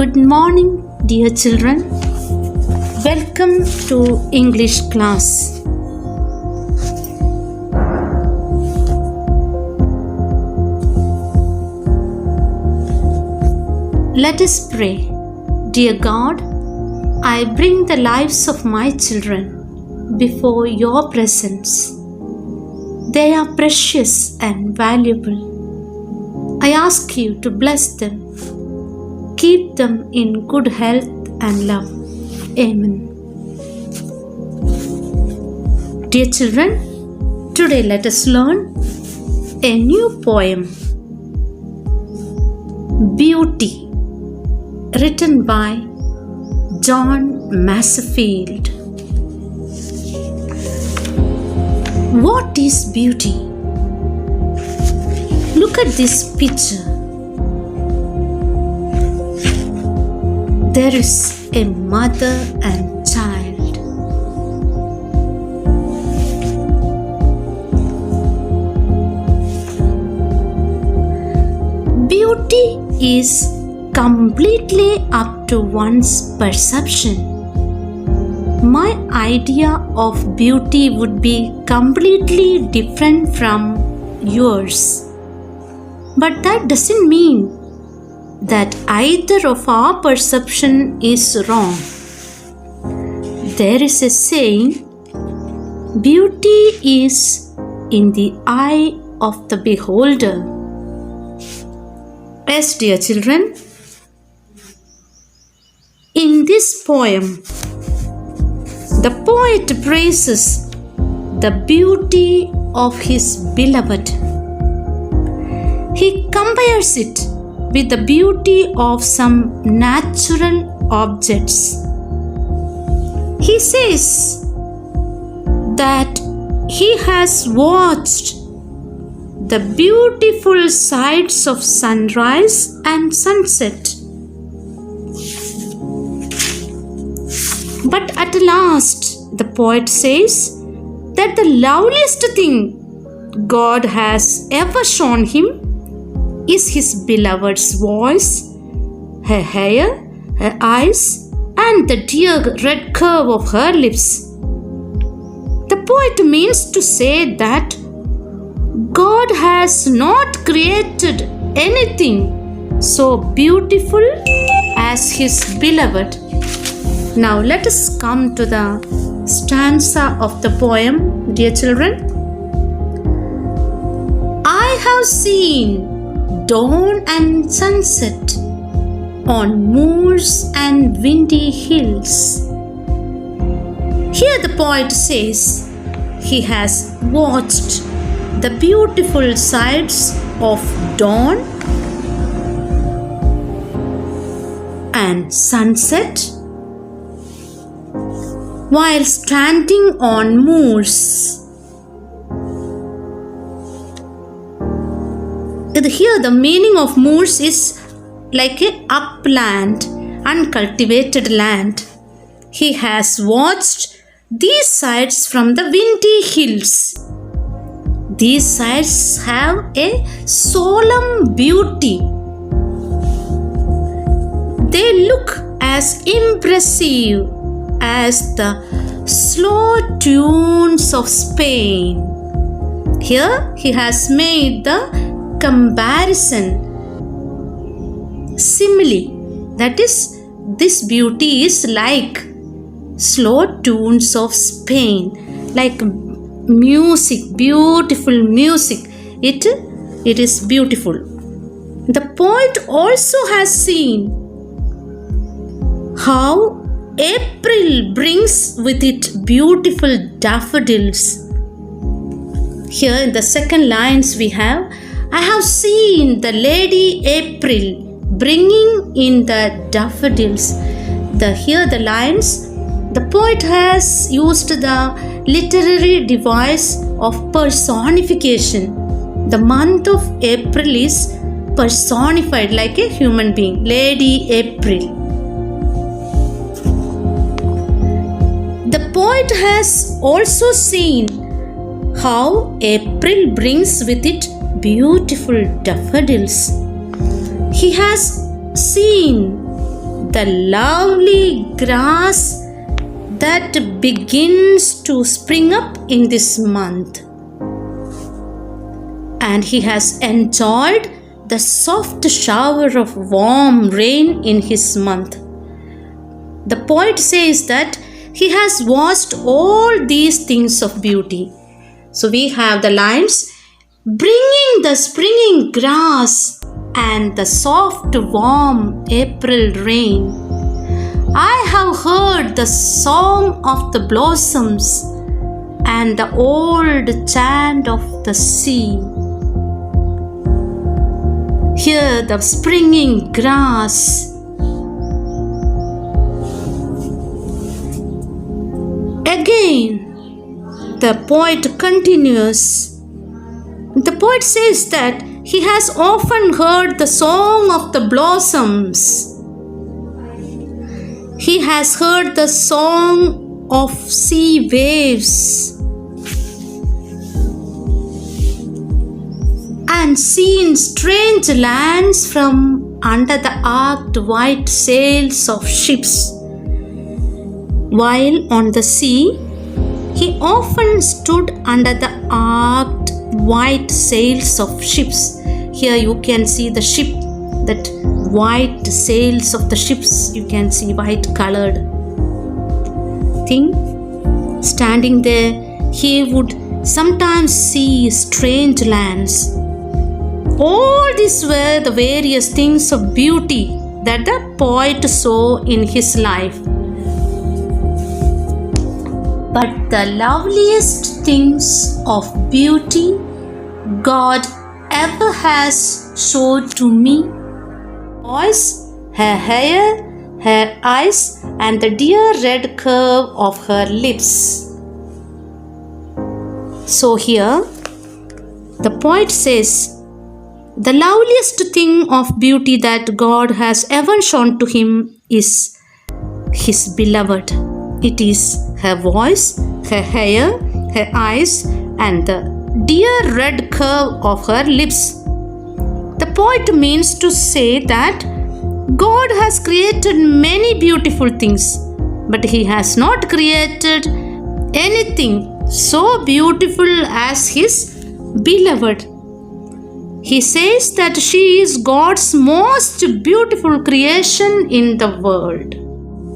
Good morning, dear children. Welcome to English class. Let us pray. Dear God, I bring the lives of my children before your presence. They are precious and valuable. I ask you to bless them. Keep them in good health and love. Amen. Dear children, today let us learn a new poem, Beauty, written by John Masefield. What is beauty? Look at this picture. There is a mother and child. Beauty is completely up to one's perception. My idea of beauty would be completely different from yours. But that doesn't mean that either of our perception is wrong. There is a saying, beauty is in the eye of the beholder. Yes, dear children, in this poem, the poet praises the beauty of his beloved. He compares it with the beauty of some natural objects. He says that he has watched the beautiful sights of sunrise and sunset. But at last, the poet says that the loveliest thing God has ever shown him is his beloved's voice, her hair, her eyes, and the dear red curve of her lips. The poet means to say that God has not created anything so beautiful as his beloved. Now let us come to the stanza of the poem, dear children. I have seen dawn and sunset on moors and windy hills. Here the poet says he has watched the beautiful sights of dawn and sunset while standing on moors. Here the meaning of moors is like a upland, uncultivated land. He has watched these sights from the windy hills. These sights have a solemn beauty. They look as impressive as the slow tunes of Spain. Here he has made the comparison, simile, that is, this beauty is like slow tunes of Spain, like music, beautiful music. It is beautiful. The poet also has seen how April brings with it beautiful daffodils. Here in the second lines we have, I have seen the Lady April bringing in the daffodils. Here the lines, the poet has used the literary device of personification. The month of April is personified like a human being, Lady April. The poet has also seen how April brings with it beautiful daffodils. He has seen the lovely grass that begins to spring up in this month. And he has enjoyed the soft shower of warm rain in his month. The poet says that he has watched all these things of beauty. So we have the lines, bringing the springing grass and the soft warm April rain. I have heard the song of the blossoms and the old chant of the sea. Hear the springing grass. Again, the poet continues. The poet says that he has often heard the song of the blossoms. He has heard the song of sea waves and seen strange lands from under the arched white sails of ships. While on the sea, he often stood under the arched white sails of ships. Here you can see the ship, that white sails of the ships, you can see white colored thing. Standing there, he would sometimes see strange lands. All these were the various things of beauty that the poet saw in his life. But the loveliest things of beauty God ever has showed to me, voice, her hair, her eyes, and the dear red curve of her lips. So here, the poet says, the loveliest thing of beauty that God has ever shown to him is his beloved. It is her voice, her hair, her eyes, and the dear red curve of her lips. The poet means to say that God has created many beautiful things, but he has not created anything so beautiful as his beloved. He says that she is God's most beautiful creation in the world.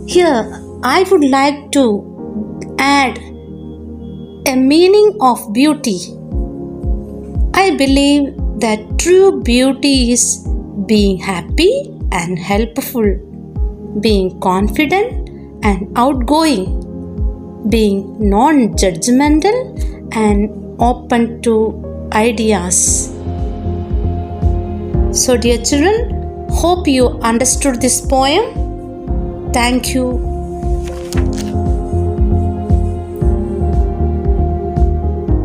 Here, I would like to add a meaning of beauty. I believe that true beauty is being happy and helpful, being confident and outgoing, being non-judgmental and open to ideas. So dear children, hope you understood this poem. Thank you.